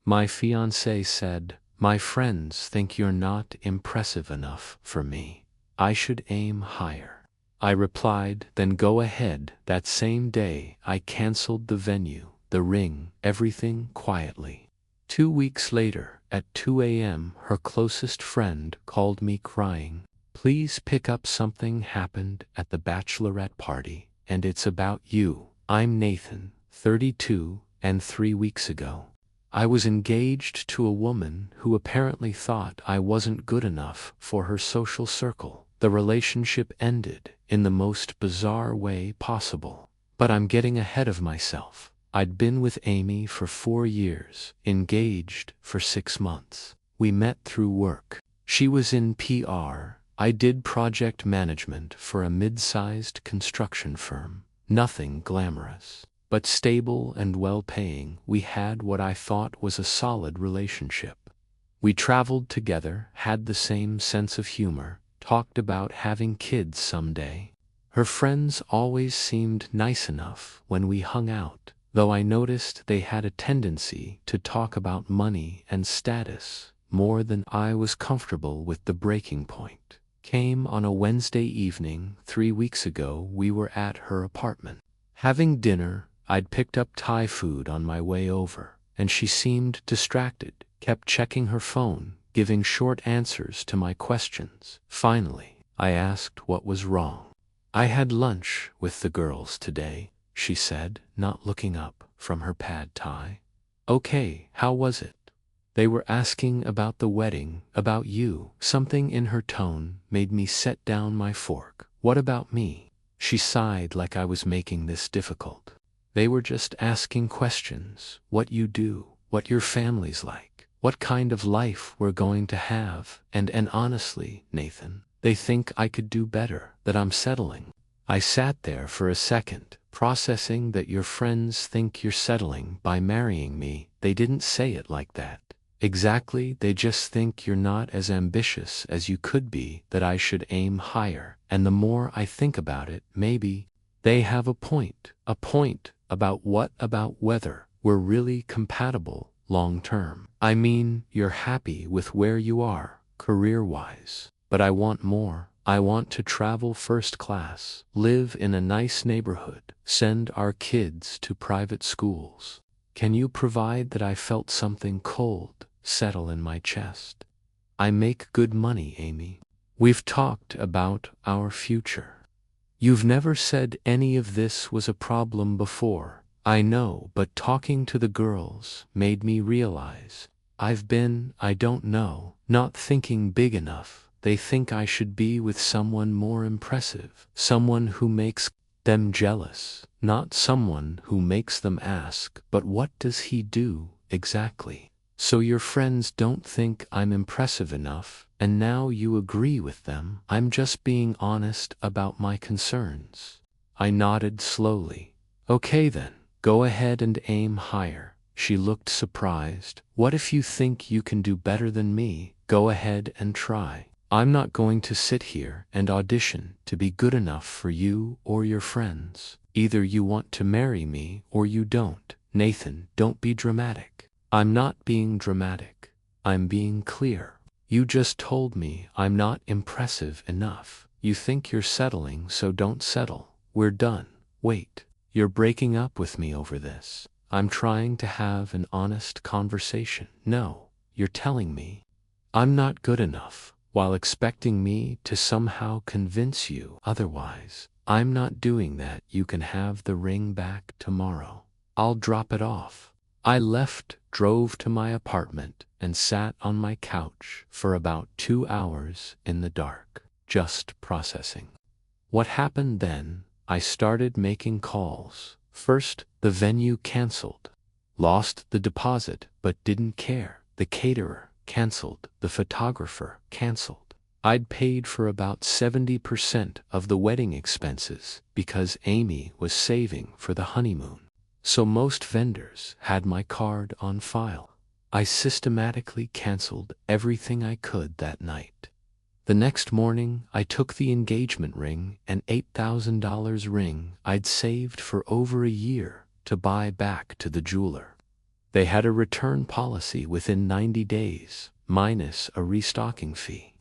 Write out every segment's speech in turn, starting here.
My fiancée said, "My friends think you're not impressive enough for me. I should aim higher." I replied, "Then go ahead." That same day, I canceled the venue, the ring, everything quietly. 2 weeks later, at 2 a.m., her closest friend called me crying. "Please pick up, something happened at the bachelorette party, and it's about you." I'm Nathan, 32, and 3 weeks ago, I was engaged to a woman who apparently thought I wasn't good enough for her social circle. The relationship ended in the most bizarre way possible. But I'm getting ahead of myself. I'd been with Amy for 4 years, engaged for 6 months. We met through work. She was in PR. I did project management for a mid-sized construction firm. Nothing glamorous, but stable and well-paying. We had what I thought was a solid relationship. We traveled together, had the same sense of humor, talked about having kids someday. Her friends always seemed nice enough when we hung out, though I noticed they had a tendency to talk about money and status more than I was comfortable with. The breaking point came on a Wednesday evening 3 weeks ago. We were at her apartment, having dinner. I'd picked up Thai food on my way over, and she seemed distracted, kept checking her phone, giving short answers to my questions. Finally, I asked what was wrong. "I had lunch with the girls today," she said, not looking up from her pad thai. "Okay, how was it?" "They were asking about the wedding, about you." Something in her tone made me set down my fork. "What about me?" She sighed like I was making this difficult. "They were just asking questions. What you do, what your family's like, what kind of life we're going to have, and honestly, Nathan, they think I could do better, that I'm settling." I sat there for a second, processing that your friends think you're settling by marrying me. They didn't say it like that. Exactly, they just think you're not as ambitious as you could be, that I should aim higher. And the more I think about it, maybe they have a point. A point about what? About whether we're really compatible long term. I mean, you're happy with where you are, career-wise. But I want more. I want to travel first class, live in a nice neighborhood, send our kids to private schools. Can you provide that? I felt something cold settle in my chest. I make good money, Amy. We've talked about our future. You've never said any of this was a problem before. I know, but talking to the girls made me realize I've been, I don't know, not thinking big enough. They think I should be with someone more impressive, someone who makes them jealous, not someone who makes them ask, "But what does he do exactly?" So your friends don't think I'm impressive enough, and now you agree with them. I'm just being honest about my concerns. I nodded slowly. "Okay then, go ahead and aim higher." She looked surprised. "What if you think you can do better than me? Go ahead and try. I'm not going to sit here and audition to be good enough for you or your friends. Either you want to marry me or you don't." "Nathan, don't be dramatic." "I'm not being dramatic. I'm being clear. You just told me I'm not impressive enough. You think you're settling, so don't settle. We're done." "Wait, you're breaking up with me over this?" "I'm trying to have an honest conversation." "No, you're telling me I'm not good enough, while expecting me to somehow convince you otherwise." "I'm not doing that. You can have the ring back tomorrow. I'll drop it off." I left, drove to my apartment, and sat on my couch for about 2 hours in the dark, just processing. What happened then? I started making calls. First, the venue canceled. Lost the deposit, but didn't care. The caterer canceled. The photographer canceled. I'd paid for about 70% of the wedding expenses because Amy was saving for the honeymoon. So most vendors had my card on file. I systematically canceled everything I could that night. The next morning, I took the engagement ring, an $8,000 ring I'd saved for over a year, to buy back to the jeweler. They had a return policy within 90 days, minus a restocking fee.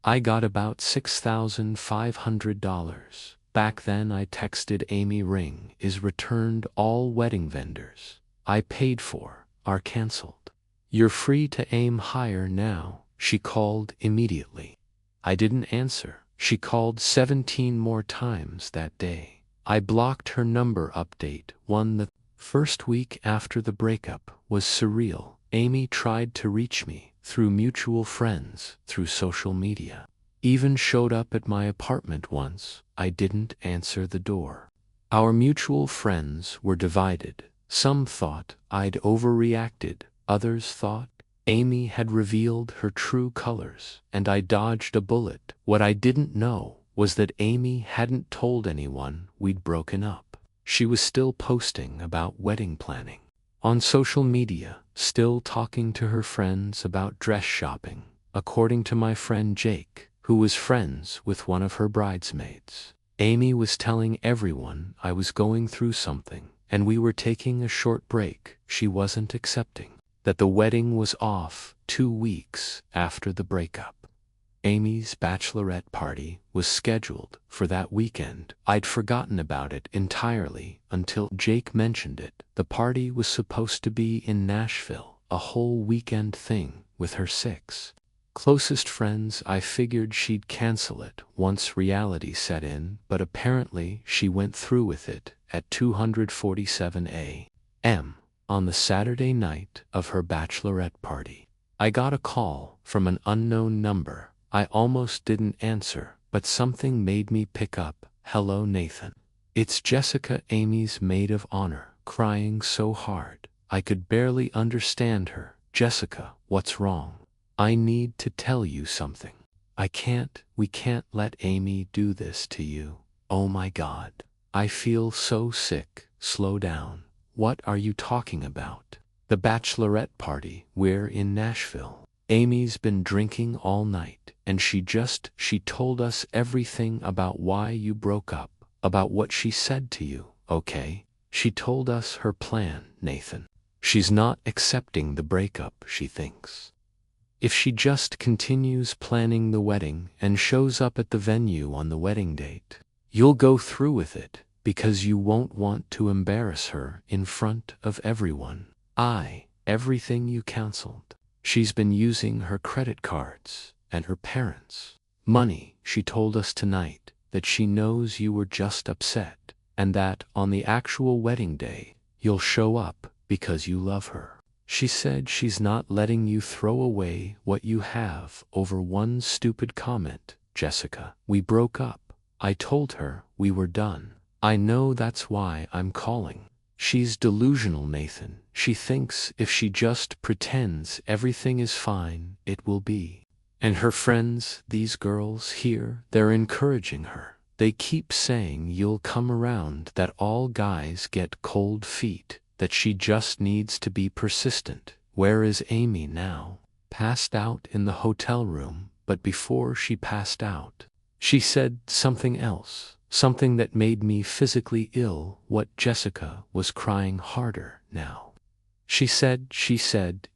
I got about $6,500. Back then I texted Amy, ring is returned, all wedding vendors I paid for are canceled. You're free to aim higher now. She called immediately. I didn't answer. She called 17 more times that day. I blocked her number. Update 1. The first week after the breakup was surreal. Amy tried to reach me through mutual friends, through social media. Even showed up at my apartment once. I didn't answer the door. Our mutual friends were divided. Some thought I'd overreacted. Others thought Amy had revealed her true colors, and I dodged a bullet. What I didn't know was that Amy hadn't told anyone we'd broken up. She was still posting about wedding planning on social media, still talking to her friends about dress shopping, according to my friend Jake, who was friends with one of her bridesmaids. Amy was telling everyone I was going through something, and we were taking a short break. She wasn't accepting that the wedding was off 2 weeks after the breakup. Amy's bachelorette party was scheduled for that weekend. I'd forgotten about it entirely until Jake mentioned it. The party was supposed to be in Nashville, a whole weekend thing with her 6 closest friends. I figured she'd cancel it once reality set in, but apparently she went through with it at 2:47 a.m. on the Saturday night of her bachelorette party. I got a call from an unknown number. I almost didn't answer, but something made me pick up. Hello, Nathan. It's Jessica, Amy's maid of honor, crying so hard I could barely understand her. Jessica, what's wrong? I need to tell you something. We can't let Amy do this to you. Oh my God. I feel so sick. Slow down. What are you talking about? The bachelorette party. We're in Nashville. Amy's been drinking all night, and she told us everything about why you broke up, about what she said to you, okay? She told us her plan, Nathan. She's not accepting the breakup, she thinks. If she just continues planning the wedding and shows up at the venue on the wedding date, you'll go through with it because you won't want to embarrass her in front of everyone. Everything you canceled. She's been using her credit cards and her parents' money. She told us tonight that she knows you were just upset and that on the actual wedding day, you'll show up because you love her. She said she's not letting you throw away what you have over one stupid comment. Jessica, we broke up. I told her we were done. I know, that's why I'm calling. She's delusional, Nathan. She thinks if she just pretends everything is fine, it will be. And her friends, these girls here, they're encouraging her. They keep saying you'll come around, that all guys get cold feet, that she just needs to be persistent. Where is Amy now? Passed out in the hotel room, but before she passed out, she said something else, something that made me physically ill. What? Jessica was crying harder now. She said,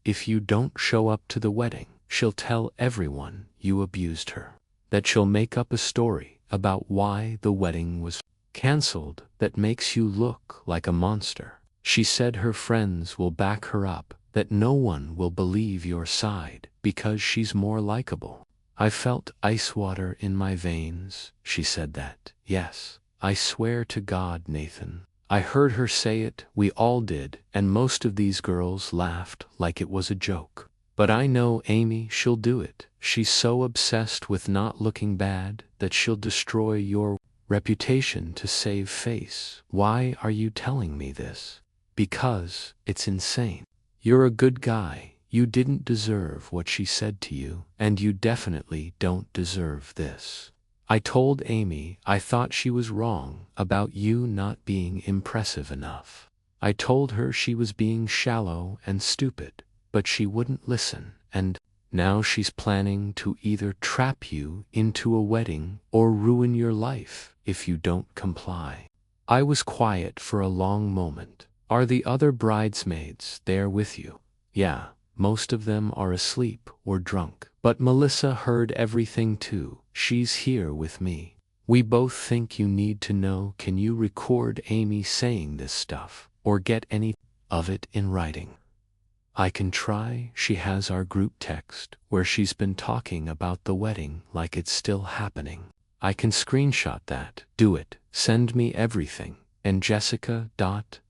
if you don't show up to the wedding, she'll tell everyone you abused her. That she'll make up a story about why the wedding was canceled that makes you look like a monster. She said her friends will back her up, that no one will believe your side because she's more likable. I felt ice water in my veins. She said that. Yes, I swear to God, Nathan. I heard her say it. We all did, and most of these girls laughed like it was a joke. But I know Amy, she'll do it. She's so obsessed with not looking bad that she'll destroy your reputation to save face. Why are you telling me this? Because it's insane. You're a good guy. You didn't deserve what she said to you, and you definitely don't deserve this. I told Amy I thought she was wrong about you not being impressive enough. I told her she was being shallow and stupid, but she wouldn't listen, and now she's planning to either trap you into a wedding or ruin your life if you don't comply. I was quiet for a long moment. Are the other bridesmaids there with you? Yeah, most of them are asleep or drunk. But Melissa heard everything too. She's here with me. We both think you need to know. Can you record Amy saying this stuff, or get any of it in writing? I can try. She has our group text where she's been talking about the wedding like it's still happening. I can screenshot that. Do it. Send me everything. And Jessica.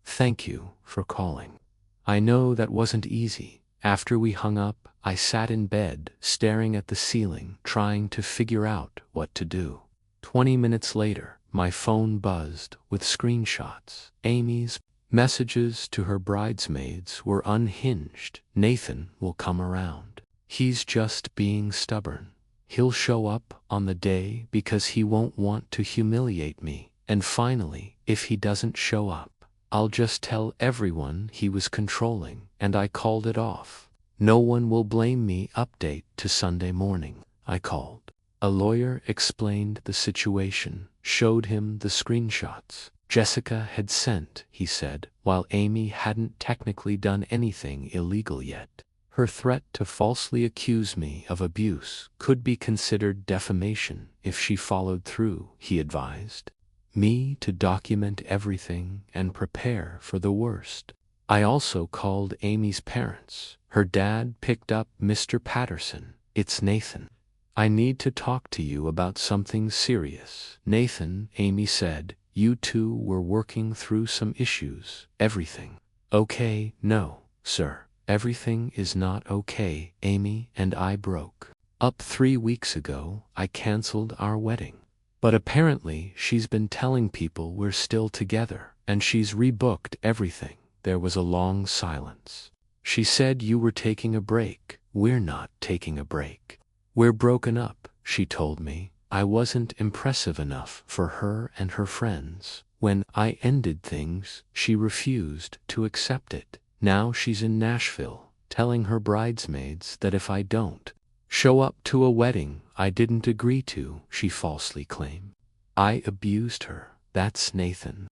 Thank you for calling. I know that wasn't easy. After we hung up, I sat in bed, staring at the ceiling, trying to figure out what to do. 20 minutes later, my phone buzzed with screenshots. Amy's messages to her bridesmaids were unhinged. Nathan will come around. He's just being stubborn. He'll show up on the day because he won't want to humiliate me. And finally, if he doesn't show up, I'll just tell everyone he was controlling and I called it off. No one will blame me. Update to Sunday morning. I called. A lawyer explained the situation, showed him the screenshots Jessica had sent, he said, while Amy hadn't technically done anything illegal yet. Her threat to falsely accuse me of abuse could be considered defamation if she followed through, he advised me to document everything and prepare for the worst. I also called Amy's parents. Her dad picked up. Mr. Patterson, it's Nathan. I need to talk to you about something serious. Nathan, Amy said, you two were working through some issues. Everything okay? No, sir. Everything is not okay. Amy and I broke up 3 weeks ago. I canceled our wedding. But apparently she's been telling people we're still together, and she's rebooked everything. There was a long silence. She said you were taking a break. We're not taking a break. We're broken up, she told me. I wasn't impressive enough for her and her friends. When I ended things, she refused to accept it. Now she's in Nashville, telling her bridesmaids that if I don't show up to a wedding I didn't agree to, she falsely claimed, I abused her. That's Nathan.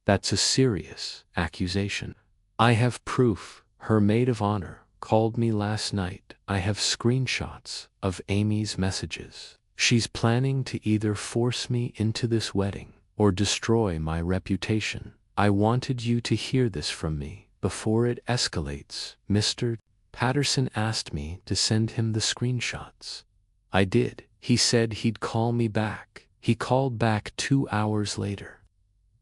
That's a serious accusation. I have proof. Her maid of honor called me last night. I have screenshots of Amy's messages. She's planning to either force me into this wedding or destroy my reputation. I wanted you to hear this from me before it escalates. Mr. Patterson asked me to send him the screenshots. I did. He said he'd call me back. He called back 2 hours later.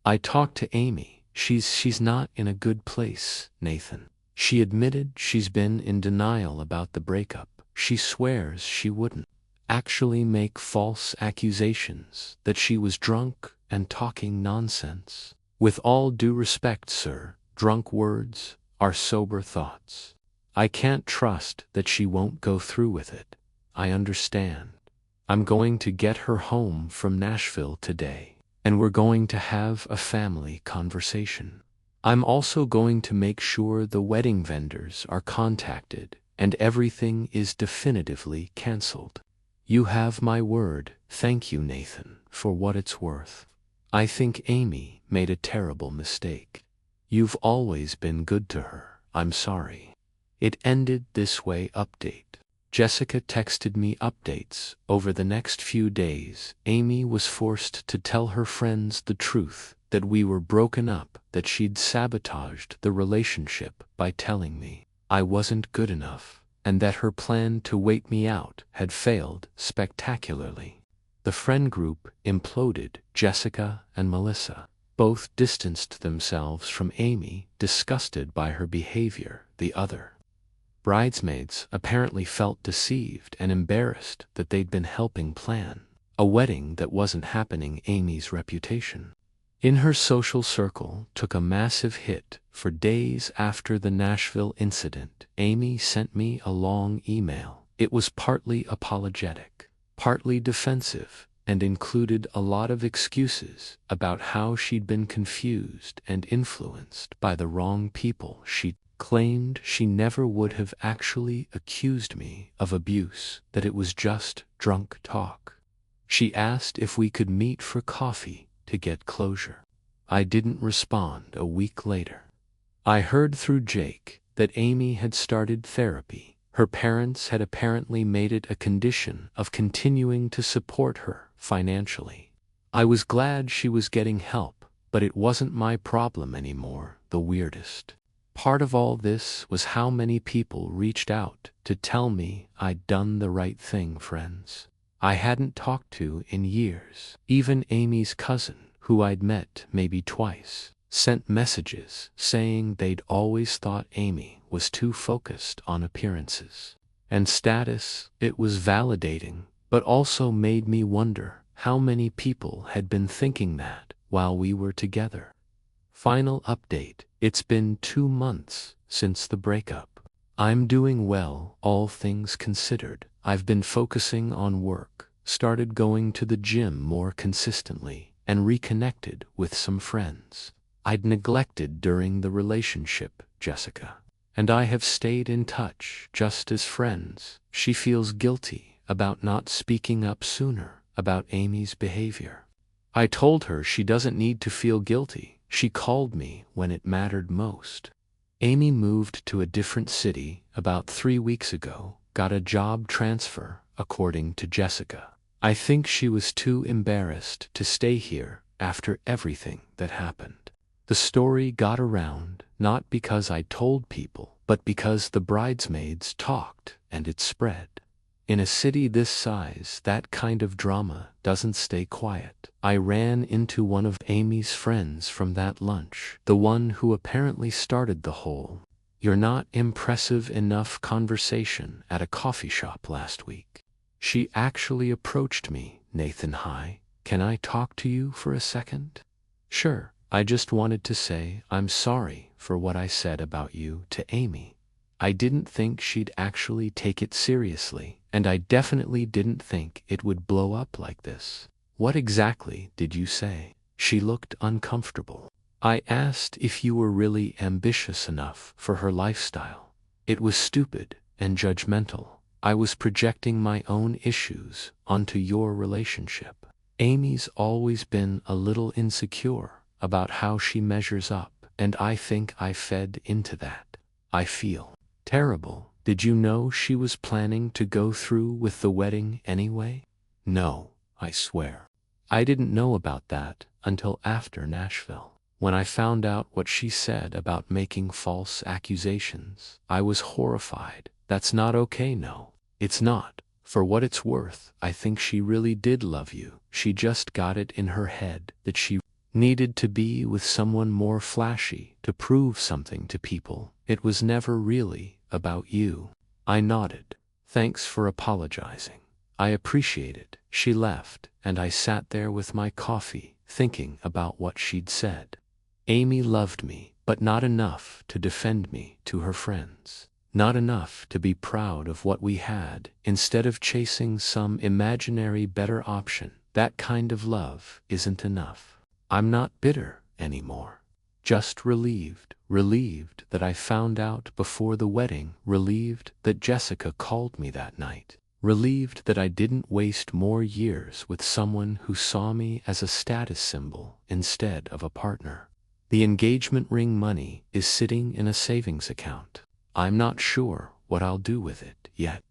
I talked to Amy. She's not in a good place, Nathan. She admitted she's been in denial about the breakup. She swears she wouldn't actually make false accusations, that she was drunk and talking nonsense. With all due respect, sir, drunk words are sober thoughts. I can't trust that she won't go through with it. I understand. I'm going to get her home from Nashville today, and we're going to have a family conversation. I'm also going to make sure the wedding vendors are contacted and everything is definitively canceled. You have my word. Thank you, Nathan, for what it's worth. I think Amy made a terrible mistake. You've always been good to her. I'm sorry. It ended this way. Update. Jessica texted me updates. Over the next few days, Amy was forced to tell her friends the truth, that we were broken up, that she'd sabotaged the relationship by telling me I wasn't good enough, and that her plan to wait me out had failed spectacularly. The friend group imploded. Jessica and Melissa both distanced themselves from Amy, disgusted by her behavior. The other bridesmaids apparently felt deceived and embarrassed that they'd been helping plan a wedding that wasn't happening. Amy's reputation in her social circle took a massive hit. For days after the Nashville incident, Amy sent me a long email. It was partly apologetic, partly defensive, and included a lot of excuses about how she'd been confused and influenced by the wrong people. She claimed she never would have actually accused me of abuse, that it was just drunk talk. She asked if we could meet for coffee to get closure. I didn't respond. A week later, I heard through Jake that Amy had started therapy. Her parents had apparently made it a condition of continuing to support her financially. I was glad she was getting help, but it wasn't my problem anymore. The weirdest part of all this was how many people reached out to tell me I'd done the right thing. Friends I hadn't talked to in years, even Amy's cousin, who I'd met maybe twice, sent messages saying they'd always thought Amy was too focused on appearances and status. It was validating, but also made me wonder how many people had been thinking that while we were together. Final update: it's been 2 months since the breakup. I'm doing well, all things considered. I've been focusing on work, started going to the gym more consistently, and reconnected with some friends I'd neglected during the relationship. Jessica and I have stayed in touch just as friends. She feels guilty about not speaking up sooner about Amy's behavior. I told her she doesn't need to feel guilty. She called me when it mattered most. Amy moved to a different city about 3 weeks ago, got a job transfer, according to Jessica. I think she was too embarrassed to stay here after everything that happened. The story got around, not because I told people, but because the bridesmaids talked and it spread. In a city this size, that kind of drama doesn't stay quiet. I ran into one of Amy's friends from that lunch, the one who apparently started the whole "you're not impressive enough" conversation at a coffee shop last week. She actually approached me. "Nathan, hi, can I talk to you for a second?" "Sure. I just wanted to say I'm sorry for what I said about you to Amy. I didn't think she'd actually take it seriously, and I definitely didn't think it would blow up like this." "What exactly did you say?" She looked uncomfortable. "I asked if you were really ambitious enough for her lifestyle. It was stupid and judgmental. I was projecting my own issues onto your relationship. Amy's always been a little insecure about how she measures up, and I think I fed into that. I feel terrible. Did you know she was planning to go through with the wedding anyway?" "No, I swear. I didn't know about that until after Nashville. When I found out what she said about making false accusations, I was horrified. That's not okay." "No, it's not. For what it's worth, I think she really did love you. She just got it in her head that she needed to be with someone more flashy to prove something to people. It was never really about you." I nodded. "Thanks for apologizing. I appreciate it." She left, and I sat there with my coffee, thinking about what she'd said. Amy loved me, but not enough to defend me to her friends. Not enough to be proud of what we had, instead of chasing some imaginary better option. That kind of love isn't enough. I'm not bitter anymore. Just relieved. Relieved that I found out before the wedding. Relieved that Jessica called me that night. Relieved that I didn't waste more years with someone who saw me as a status symbol instead of a partner. The engagement ring money is sitting in a savings account. I'm not sure what I'll do with it yet.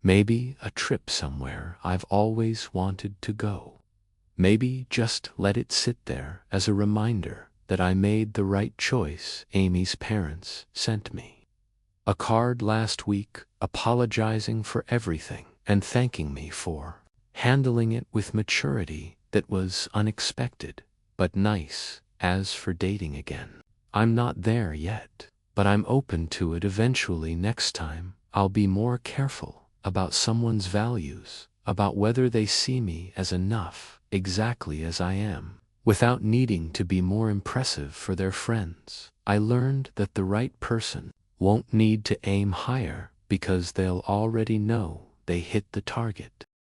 Maybe a trip somewhere I've always wanted to go. Maybe just let it sit there as a reminder that I made the right choice. Amy's parents sent me a card last week apologizing for everything and thanking me for handling it with maturity that was unexpected, but nice. As for dating again, I'm not there yet, but I'm open to it eventually. Next time, I'll be more careful about someone's values, about whether they see me as enough, exactly as I am, without needing to be more impressive for their friends. I learned that the right person won't need to aim higher because they'll already know they hit the target.